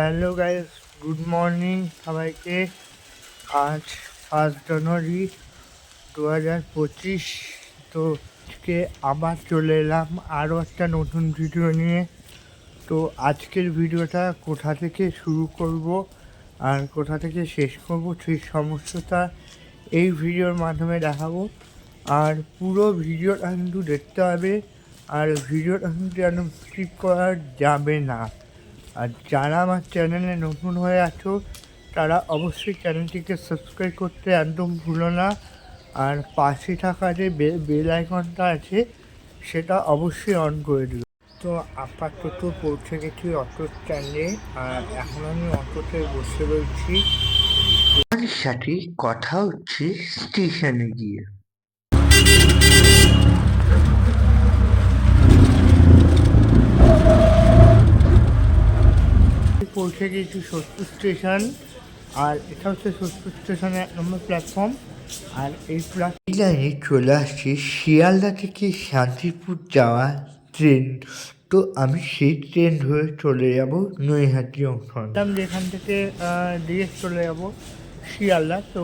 Hello guys, good morning সবাইকে। আজ 5 জানুয়ারি 2025। তো আজকে আবার চলে এলাম আরও একটা নতুন ভিডিও নিয়ে। তো আজকের ভিডিওটা কোথা থেকে শুরু করব আর কোথা থেকে শেষ করব সেই সমস্যাটা এই ভিডিওর মাধ্যমে দেখাবো। আর পুরো ভিডিওটা কিন্তু দেখতে হবে, আর ভিডিওটা কিন্তু একদম স্কিপ করা যাবে না। আর যারা আমার চ্যানেলে নতুন হয়ে আছো তারা অবশ্যই চ্যানেলটিকে সাবস্ক্রাইব করতে একদম ভুলো না। আর পাশে থাকা যে বেল আইকনটা আছে সেটা অবশ্যই অন করে দিও। তো আপাতত পৌঁছে গেছি অটো স্ট্যান্ডে, আর এখন আমি অটোতে বসে রয়েছি। আমার সাথে কথা হচ্ছে স্টেশনে গিয়ে। পৌঁছে গিয়েছি সোদপুর স্টেশন, আর এটা হচ্ছে সোদপুর স্টেশনের 1 নম্বর প্ল্যাটফর্ম। আর এই লাইনে চলে আসছে শিয়ালদা থেকে শান্তিপুর যাওয়া ট্রেন। তো আমি সেই ট্রেন ধরে চলে যাব নৈহাটি জংশন। যেখান থেকে ডিরেক্ট চলে যাব শিয়ালদা। তো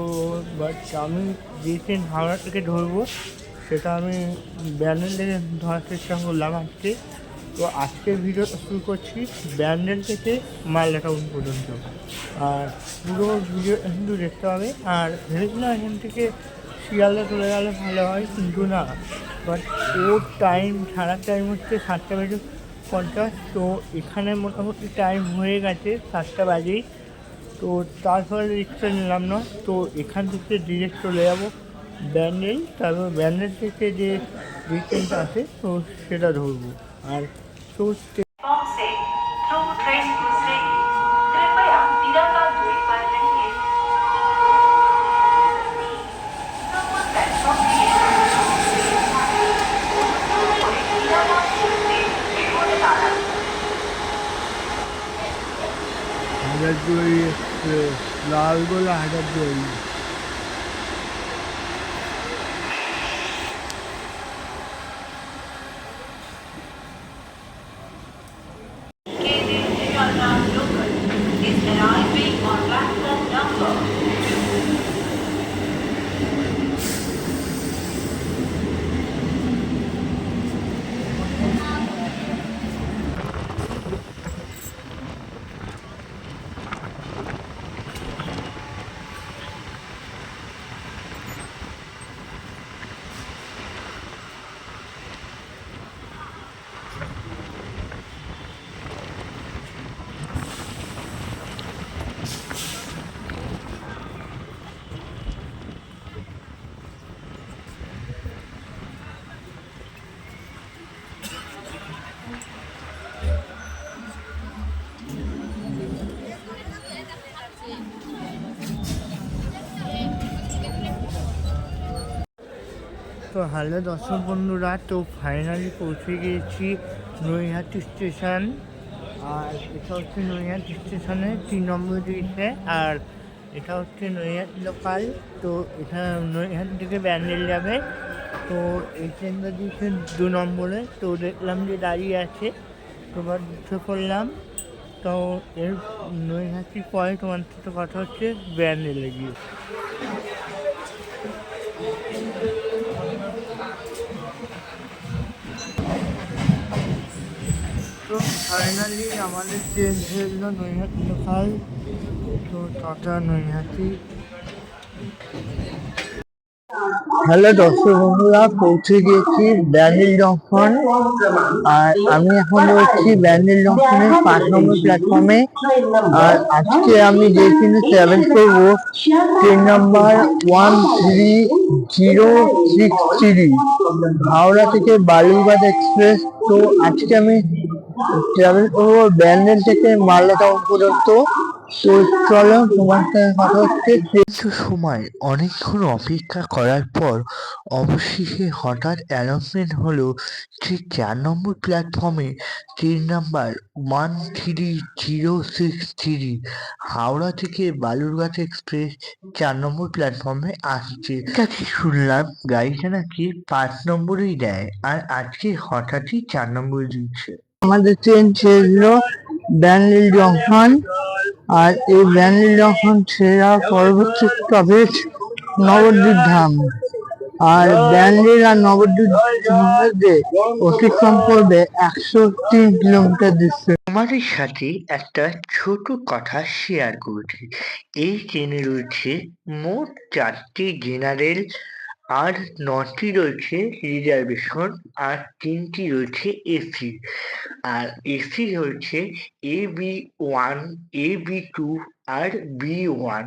বাট আমি যে ট্রেন হাওড়া থেকে ধরবো সেটা আমি ব্যান্ডেল থেকে ধরার চেষ্টা করলাম আজকে। তো আজকের ভিডিওটা শুরু করছি ব্যান্ডেল থেকে মালদা টাউন পর্যন্ত, আর পুরো ভিডিও কিন্তু দেখতে হবে। আর ভেবেছিলাম এখান থেকে শিয়ালদা চলে গেলে ভালো হয়, কিন্তু না, বাট ওর টাইম ছাড়ার টাইম হচ্ছে 7:50। তো এখানে মোটামুটি টাইম হয়ে গেছে 7টা বাজেই। তো তারপরে রিক্সা নিলাম না, তো এখান থেকে ডিরেক্ট চলে যাবো ব্যান্ডেল। তারপর ব্যান্ডেল থেকে যে ট্রেনটা আছে তো সেটা ধরবো। আর তো হাজারদুয়ারি এক্সপ্রেস, লালগোলা হাজারদুয়ারি। তো হ্যালো দর্শক বন্ধুরা, তো ফাইনালি পৌঁছে গিয়েছি নৈহাটি স্টেশন। আর এটা হচ্ছে নৈহাটি স্টেশনে 3 নম্বর দিয়েছে, আর এটা হচ্ছে নৈহাটি লোকাল। তো এটা নৈহাটি থেকে ব্যান্ডেল যাবে। তো এই ট্রেনটা দিয়েছে 2 নম্বরে। তো দেখলাম যে দাঁড়িয়ে আছে, তো উঠে পড়লাম। তো এর নৈহাটির পরে তোমার সাথে কথা হচ্ছে ব্যান্ডেলে গিয়ে। তো ফাইনালি আমাদের ট্রেন ধরলো নৈহাটি লোকাল। তো টাটা নৈহাটি। হ্যালো দর্শক বন্ধুরা, পৌঁছে গিয়েছি ব্যান্ডেল জংশন। আর আমি এখন রয়েছি ব্যান্ডেল জংশনের 5 নম্বর প্ল্যাটফর্মে। আর আজকে আমি যে ট্রেনে ট্রাভেল করবো ট্রেন নাম্বার 13063, হাওড়া থেকে বালুরঘাট এক্সপ্রেস। তো আজকে আমি ট্রাভেল করবো ব্যান্ডেল থেকে মালদা টাউন পর্যন্ত। তো চলো তোমার সাথে কথা হচ্ছে। কিছু সময় অনেকক্ষণ অপেক্ষা করার পর অবশেষে হঠাৎ অ্যানাউন্সমেন্ট হলো যে 4 নম্বর প্ল্যাটফর্মে ট্রেন নাম্বার 13063 হাওড়া থেকে বালুরঘাট এক্সপ্রেস 4 নম্বর প্ল্যাটফর্মে আসছে। কাছে শুনলাম গাড়িটা নাকি 5 নম্বরেই দেয়, আর আজকে হঠাৎই 4 নম্বর দিচ্ছে। আমাদের ট্রেন ছিল ব্যান্ডেল জংশন। আর এই ব্যান্ডেল জংশন ছেড়ে যাওয়ার পরবর্তী স্টপেজ নবদ্বীপ ধাম। আর ব্যান্ডেল আর নবদ্বীপ মধ্যে অতিক্রম করবে 103 কিলোমিটার ডিস্টেন্স। তোমাদের সাথে একটা ছোট কথা শেয়ার করছি। এই ট্রেনে রয়েছে মোট 4টি জেনারেল, আর 9টি রয়েছে রিজার্ভেশন, আর 3টি রয়েছে এসি। আর এসি রয়েছে AB1, AB2 আর B1।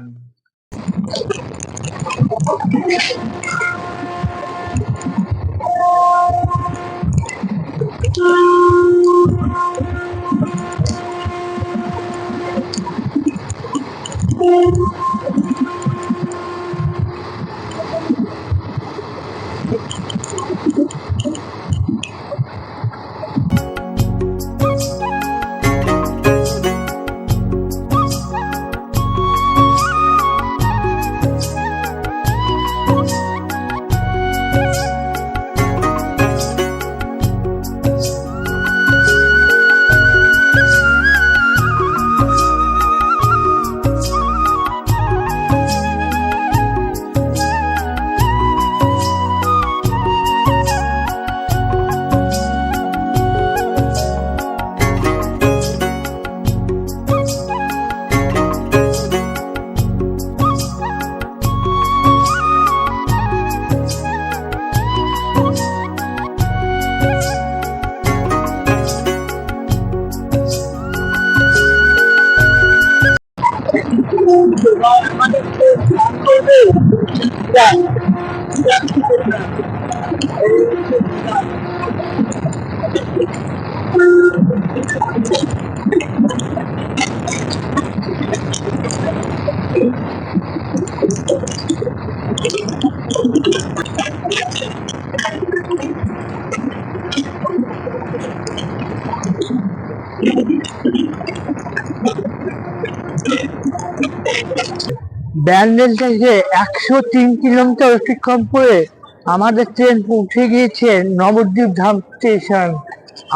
ব্যান্ডেল থেকে 103 কিলোমিটার অতিক্রম করে আমাদের ট্রেন পৌঁছে গিয়েছে নবদ্বীপ ধাম স্টেশন।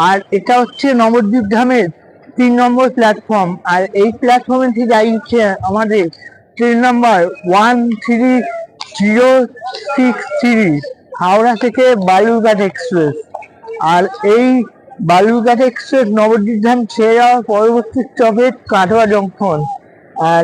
আর এটা হচ্ছে নবদ্বীপ ধামের 3 নম্বর প্ল্যাটফর্ম। আর এই প্ল্যাটফর্মে থেকে দাঁড়িয়েছে আমাদের ট্রেন নাম্বার 13063 হাওড়া থেকে বালুরঘাট এক্সপ্রেস। আর এই বালুরঘাট এক্সপ্রেস নবদ্বীপ ধাম ছেড়ে যাওয়ার পরবর্তী স্টপেজ কাটোয়া জংশন। আর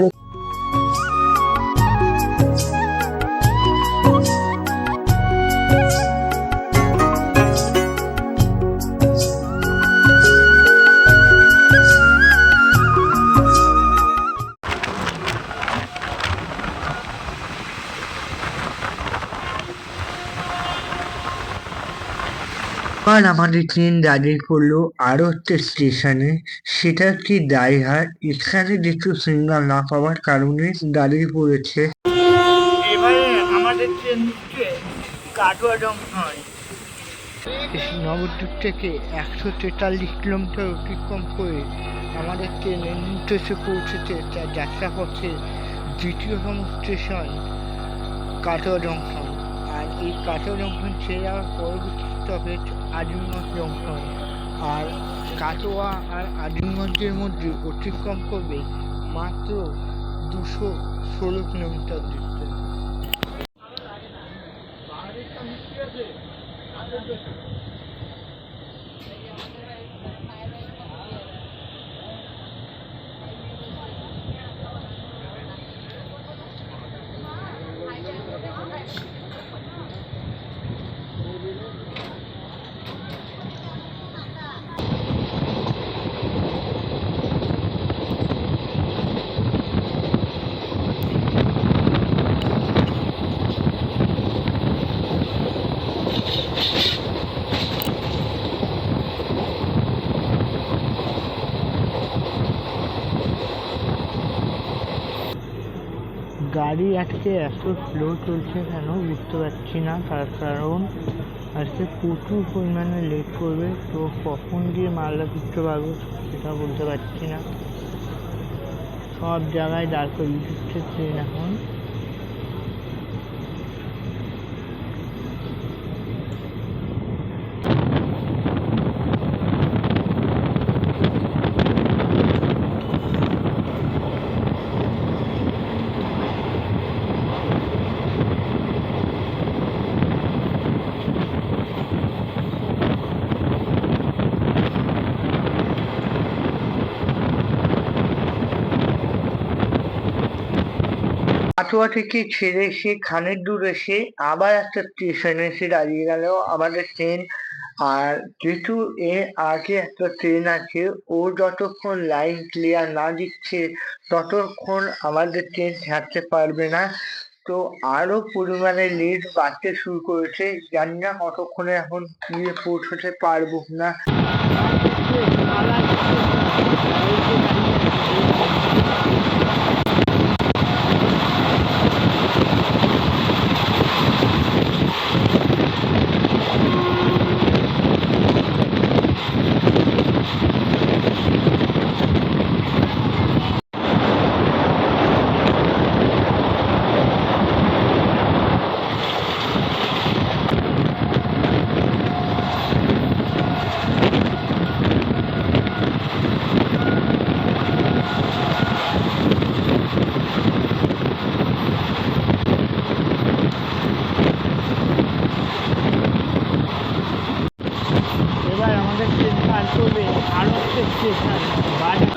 আমাদের ট্রেন দাঁড়িয়ে পড়লো আরো একটা স্টেশনে, সেটা হচ্ছে দাইহাট। এখানে কিছু সিগন্যাল না পাওয়ার কারণে দাঁড়িয়ে পড়েছে। এবারে আমাদের ট্রেন হচ্ছে কাটোয়া জংশন। নবদ্বীপ থেকে 143 কিলোমিটার অতিক্রম করে আমাদের ট্রেন এসে পৌঁছেছে তার যাত্রাপথের দ্বিতীয়তম স্টেশন কাটোয়া জংশন। আর এই কাটোয়া জংশন ছেড়ে যাওয়ার পরবর্তী স্টপেজ আজিমগঞ্জ জংশন। আর কাটোয়া আর আজিমগঞ্জের মধ্যে অতিক্রম করবে মাত্র 216 কিলোমিটার ডিস্টেন্স। গাড়ি আজকে এত স্লো চলছে কেন বুঝতে পারছি না, তার কারণ আজকে প্রচুর পরিমাণে লেট করবে। তো কখন গিয়ে মালদা ফিরতে পারবো সেটা বলতে পারছি না। সব জায়গায় দাঁড় করিয়ে দিচ্ছে ট্রেন এখন। কাটোয়া থেকে ছেড়ে এসে খানিক দূর এসে আবার একটা স্টেশনে এসে দাঁড়িয়ে গেল আমাদের ট্রেন। আর যেহেতু এর আগে একটা ট্রেন আছে, ও যতক্ষণ লাইন ক্লিয়ার না দিচ্ছে ততক্ষণ আমাদের ট্রেন ছাড়তে পারবে না। তো আরো পরিমাণে লেট বাড়তে শুরু করেছে, জানি না কতক্ষণে এখন গিয়ে পৌঁছতে পারবো না। এবার আমাদের ট্রেন পার করবে আরো একটা স্টেশন বাড়ি।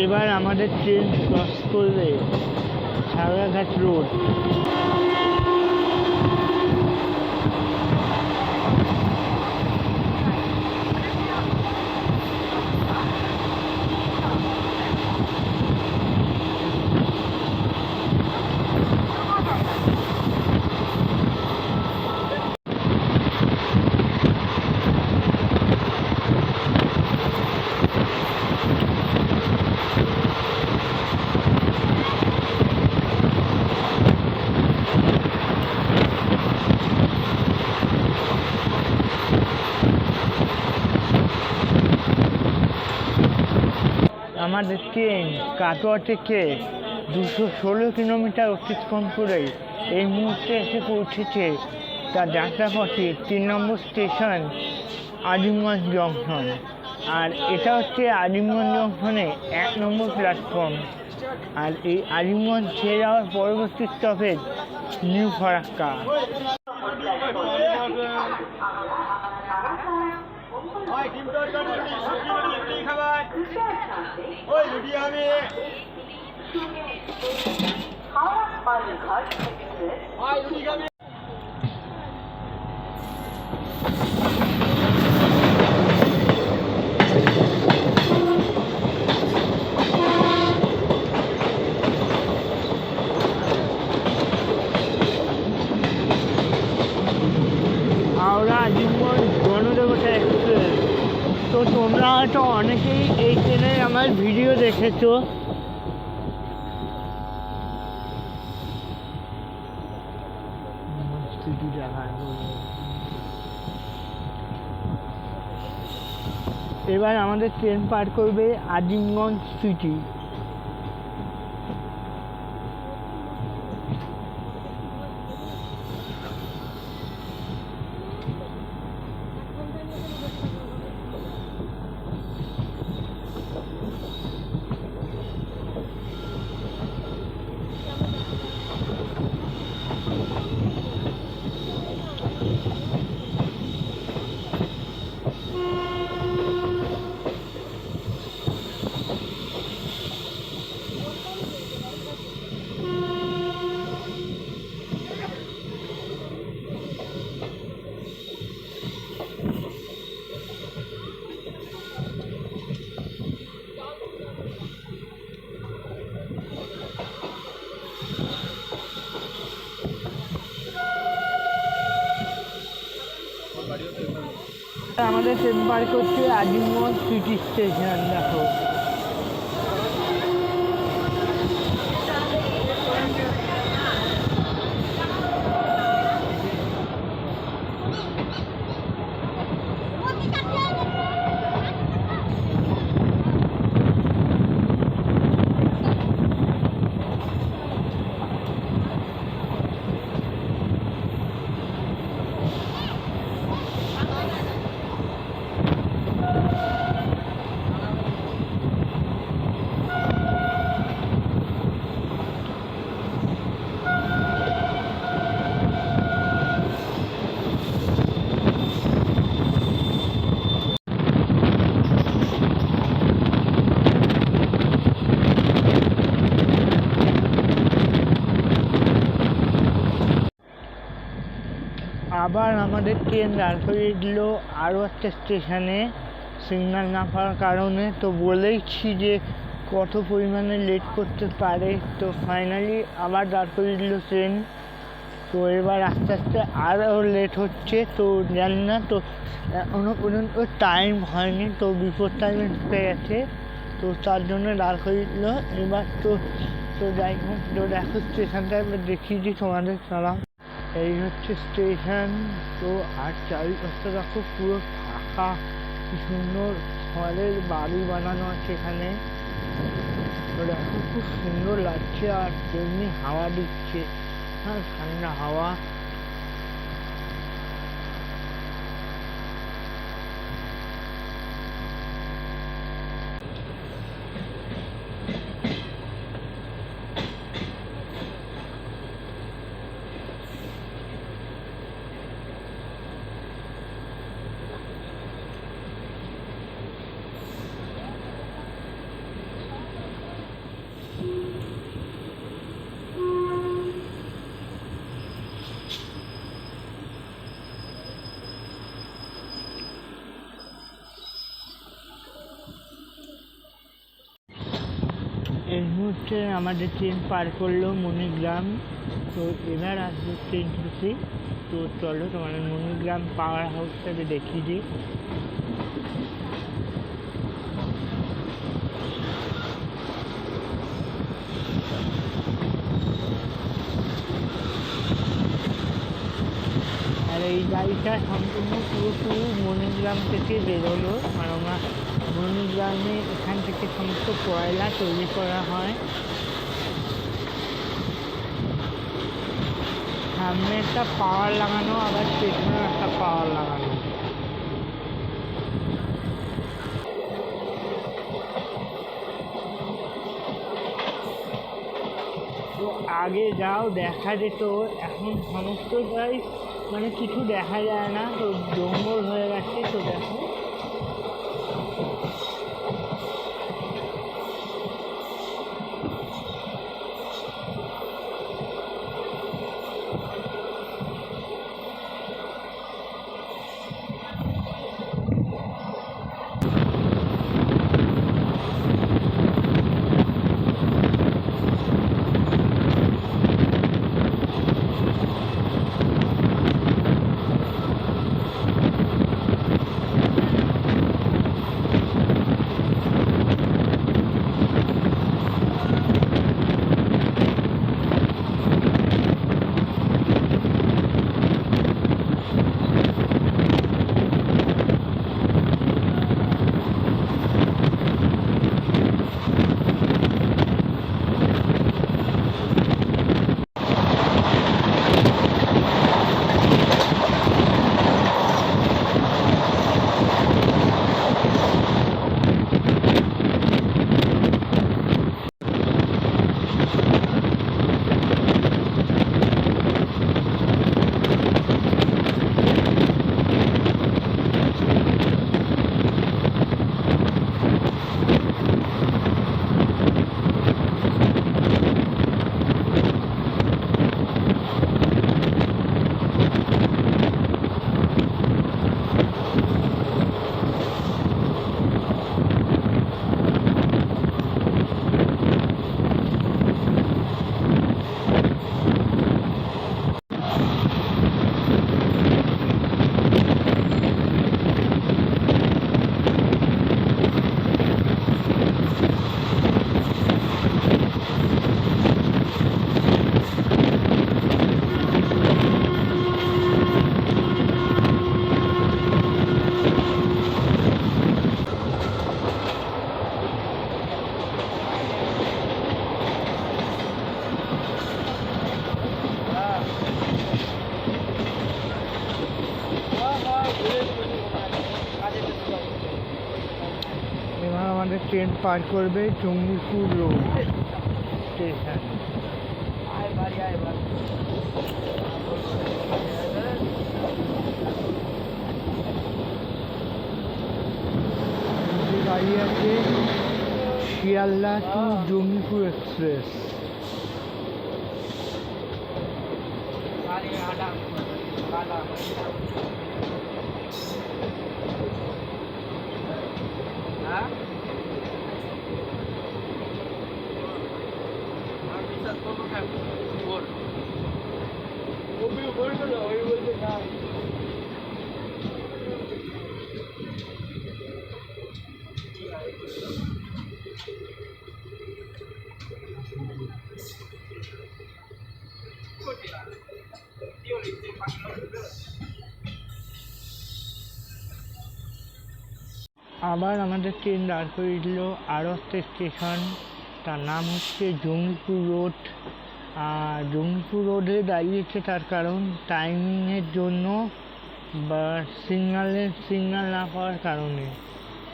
এবার আমাদের ট্রেন ক্রস করবে সাগরাঘাট রোড। আমাদের ট্রেন কাটোয়া থেকে 216 কিলোমিটার অতিক্রম করে এই মুহূর্তে এসে পৌঁছেছে তার যাত্রাপথে 3 নম্বর স্টেশন আজিমগঞ্জ জংশন। আর এটা হচ্ছে আজিমগঞ্জ জংশনে 1 নম্বর প্ল্যাটফর্ম। আর এই আজিমগঞ্জ ছেড়ে যাওয়ার পরবর্তী স্টপেজ নিউ ফারাক্কা। ভিডিও দেখেছো। এবার আমাদের ট্রেন পার করবে আজিমগঞ্জ সিটি। আমাদের ট্রেন পার করছে আজিমগঞ্জ সিটি স্টেশন। দেখো আবার আমাদের ট্রেন দাঁড় করিয়ে দিল আরও একটা স্টেশনে সিগন্যাল না পাওয়ার কারণে। তো বলেইছি যে কত পরিমাণে লেট করতে পারে। তো ফাইনালি আবার দাঁড় করিয়ে দিল ট্রেন। তো এবার আস্তে আস্তে আরও লেট হচ্ছে। তো জানি না, তো এখনও পর্যন্ত টাইম হয়নি, তো বিফোর টাইমে ঢুকে গেছে। তো তার জন্য দাঁড় করিয়ে দিল। এবার তো যাই হোক, তো দেখো স্টেশনটা এবার দেখিয়ে দিই তোমাদের ছাড়া। এই হচ্ছে স্টেশন। তো আর চারিপাশটা দেখো পুরো ফাঁকা, কি সুন্দর খড়ের বাড়ি বানানো আছে এখানে। তো দেখো খুব সুন্দর লাগছে, আর তেমনি হাওয়া দিচ্ছে, হ্যাঁ ঠান্ডা হাওয়া। এই মুহূর্তে আমাদের ট্রেন পার করলো মণিগ্রাম। তো এবার আসবে ট্রেন টুসি। তো চলো তোমাদের মণিগ্রাম পাওয়ার হাউসটাকে দেখিয়ে দিই। আর এই গাড়িটা সম্পূর্ণ পুরোপুরি মণিগ্রাম থেকে বেরোলো, আর আমরা মণিগ্রামে এখান থেকে সমস্ত কয়লা তৈরি করা হয়। সামনে একটা পাওয়ার লাগানো, আবার পেছনেও একটা পাওয়ার লাগানো। তো আগে যাও দেখা যেত, এখন সমস্তটাই মানে কিছু দেখা যায় না, তো জঙ্গল হয়ে গেছে। তো দেখো ট্রেন পার করবে জঙ্গিপুর রোড স্টেশন। গাড়ি আছে শিয়ালদা টু জঙ্গিপুর এক্সপ্রেস। আবার আমাদের ট্রেন দাঁড় করিয়ে দিল আরও একটা স্টেশন, তার নাম হচ্ছে জঙ্গিপুর রোড। আর জঙ্গিপুর রোডে দাঁড়িয়েছে তার কারণ টাইমিংয়ের জন্য বা সিগনাল না পাওয়ার কারণে।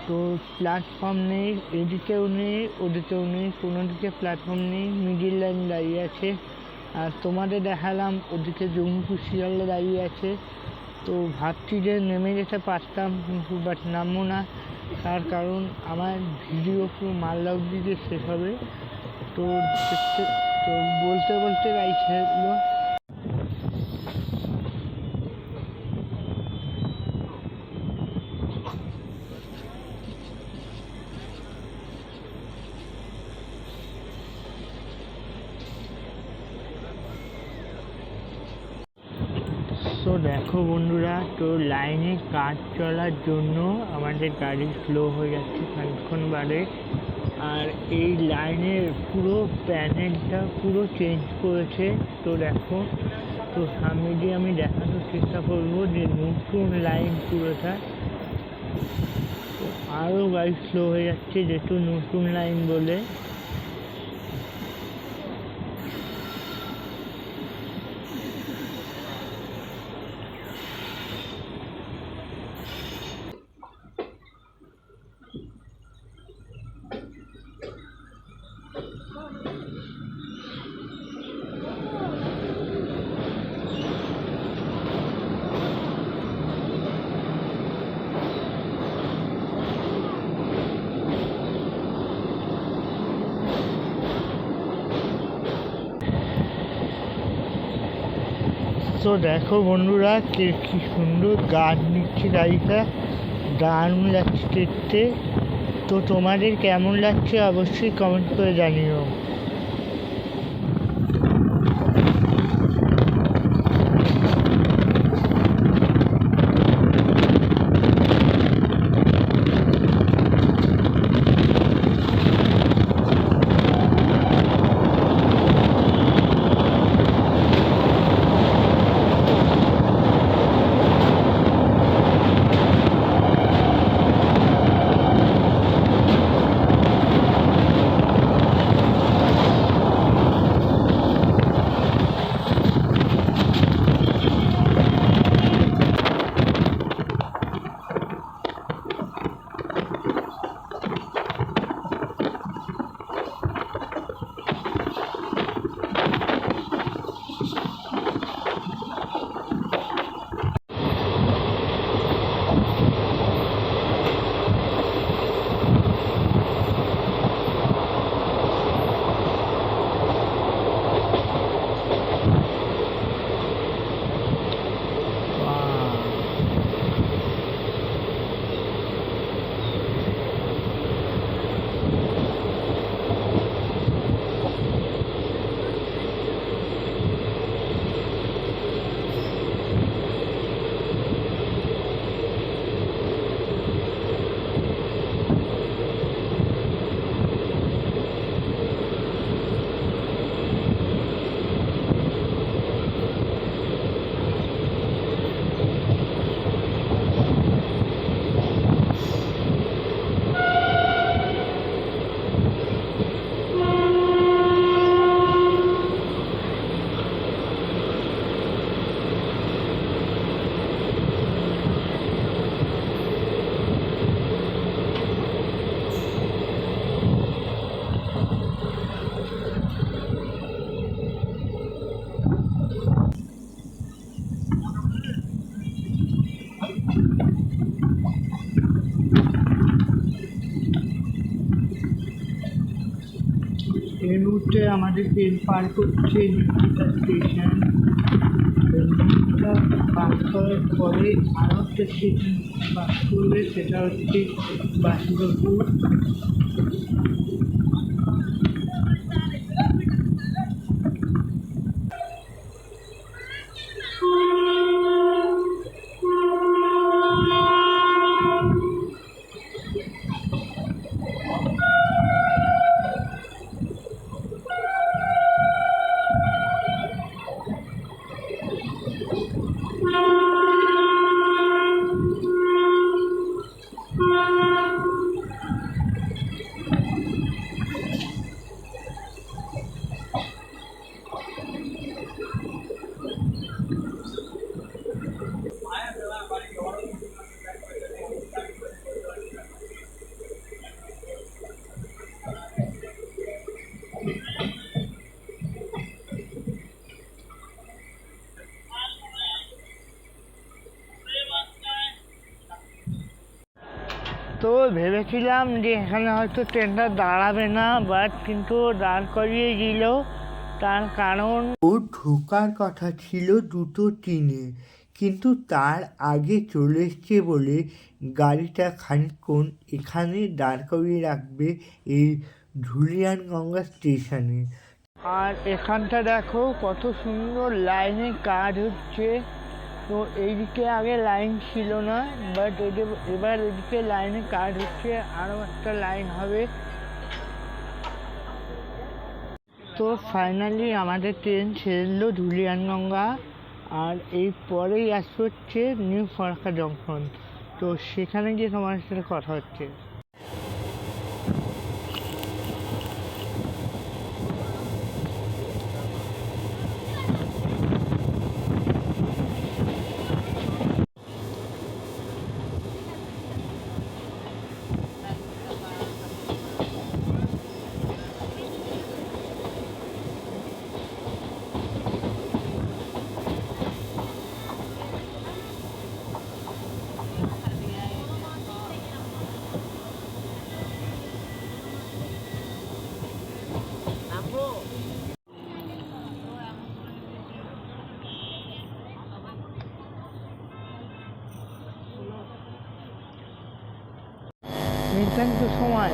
তো প্ল্যাটফর্ম নেই, এদিকেও নেই ওদিকেও নেই, কোনো দিকে প্ল্যাটফর্ম নেই, মিডিল লাইন দাঁড়িয়ে আছে। আর তোমাদের দেখালাম ওদিকে জঙ্গিপুর শিয়ালদা দাঁড়িয়ে আছে। তো ভাবছি যে নেমে যেতে পারতাম কিন্তু বাট নামবো না, তার কারণ আমার ভিডিও পুরো মালদা অবধি দিয়ে শেষ হবে। তো বলতে বলতে গাড়ি ছেড়ে দিল। তো দেখো বন্ধুরা, তো লাইনে কাজ চলার জন্য আমাদের গাড়ি স্লো হয়ে যাচ্ছে খানিকক্ষণ বাদে। আর এই লাইনের পুরো প্যানেলটা পুরো চেঞ্জ করেছে। তো দেখো, তো সামনে দিয়ে আমি দেখানোর চেষ্টা করবো যে নতুন লাইন পুরোটা। তো আরও গাড়ি স্লো হয়ে যাচ্ছে যেহেতু নতুন লাইন বলে। তো দেখো বন্ধুরা, কি সুন্দর গান নিচ্ছে গাড়িটা, দারুণ লাগছে দেখতে। তো তোমাদের কেমন লাগছে অবশ্যই কমেন্ট করে জানিও। মুহূর্তে আমাদের ট্রেন পার করছে নিকিতা স্টেশন। পাস করার পরে আরও একটা স্টেশন পাস করবে, সেটা হচ্ছে বাসুদেবপুর। তো ভেবেছিলাম যে এখানে হয়তো ট্রেনটা দাঁড়াবে না, বাট কিন্তু দাঁড় করিয়ে দিল। তার কারণ ও ঢোকার কথা ছিল 2:03-এ, কিন্তু তার আগে চলে এসছে বলে গাড়িটা খানিকক্ষণ এখানে দাঁড় করিয়ে রাখবে এই ধুলিয়ানগঙ্গা স্টেশনে। আর এখানটা দেখো কত সুন্দর লাইনে কাজ হচ্ছে। তো এইদিকে আগে লাইন ছিল না, বাট এবার এদিকে লাইনে কাজ হচ্ছে, আরও একটা লাইন হবে। তো ফাইনালি আমাদের ট্রেন ছেড়ে ধুলিয়ানগঙ্গা, আর এই পরেই আসছে হচ্ছে নিউ ফারাক্কা জংশন। তো সেখানে গিয়ে তোমার সাথে কথা হচ্ছে। নির্ধারিত সময়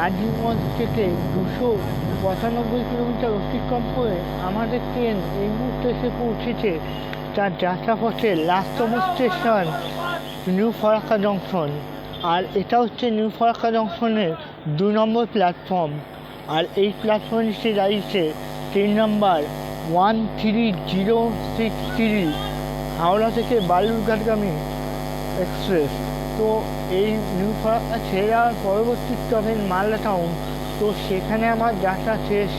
আজিমগঞ্জ থেকে 295 কিলোমিটার অতিক্রম করে আমাদের ট্রেন এই মুহূর্তে এসে পৌঁছেছে তার যাত্রাপথে লাস্টতম স্টেশন নিউ ফারাক্কা জংশন। আর এটা হচ্ছে নিউ ফারাক্কা জংশনের 2 নম্বর প্ল্যাটফর্ম। আর এই প্ল্যাটফর্মে এসে দাঁড়িয়েছে ট্রেন নাম্বার 13063 হাওড়া থেকে বালুরঘাটগামী এক্সপ্রেস। তো এই নিউ ফারাক্কা ছেড়ে যাওয়ার পরবর্তী স্টপেজ মালদা টাউন। তো সেখানে আমার যাত্রা শেষ।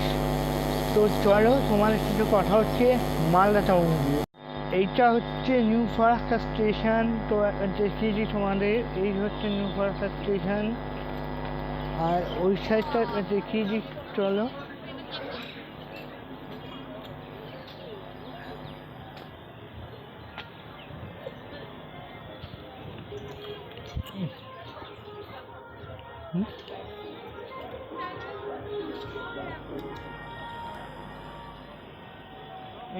তো চলো তোমাদের সাথে কথা হচ্ছে মালদা টাউন দিয়ে। এইটা হচ্ছে নিউ ফারাক্কা স্টেশন। তো দেখিয়েছি তোমাদের, এই হচ্ছে নিউ ফারাক্কা স্টেশন, আর ওই সাইডটা দেখিয়েছি। চলো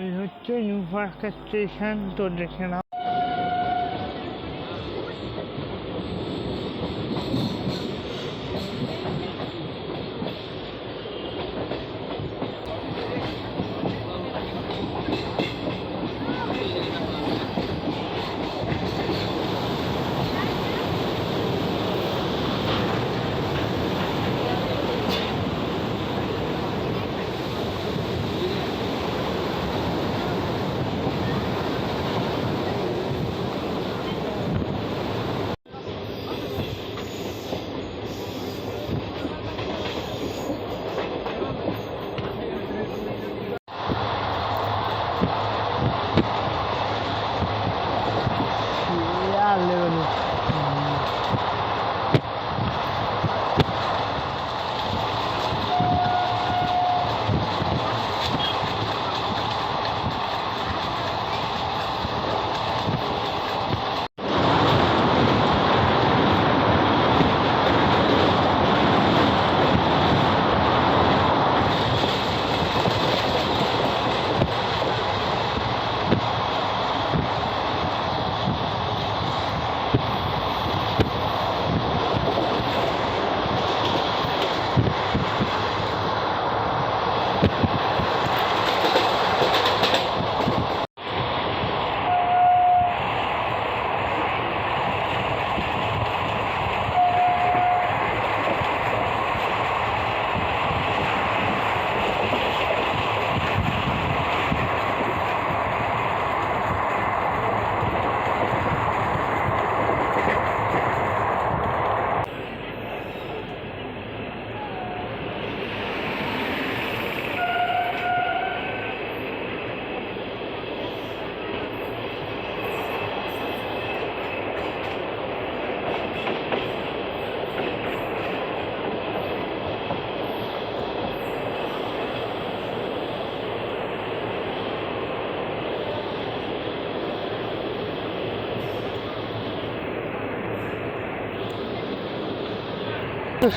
এই হচ্ছে নিউ ফারাক্কা স্টেশন। তো দেখে নাও।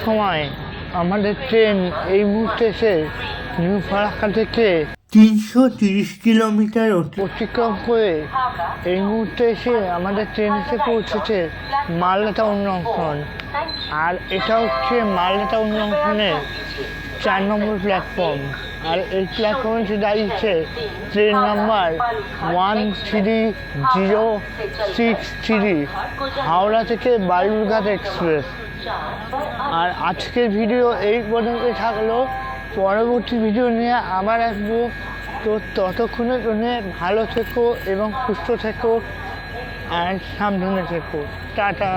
সময় আমাদের ট্রেন এই মুহূর্তে এসে নিউ ফারাক্কা থেকে 330 কিলোমিটার অতিক্রম করে এই মুহূর্তে এসে আমাদের ট্রেন এসে পৌঁছেছে মালদা টাউন জংশন। আর এটা হচ্ছে মালদা টাউন জংশনের 4 নম্বর প্ল্যাটফর্ম। আর এই প্ল্যাটফর্মে এসে দাঁড়িয়েছে ট্রেন নাম্বার 13063 হাওড়া থেকে বালুরঘাট এক্সপ্রেস। আর আজকের ভিডিও এই পর্যন্ত থাকলো, পরবর্তী ভিডিও নিয়ে আবার আসবো। তো ততক্ষণের জন্য ভালো থেকো এবং সুস্থ থেকো আর সাবধানে থেকো। টাটা।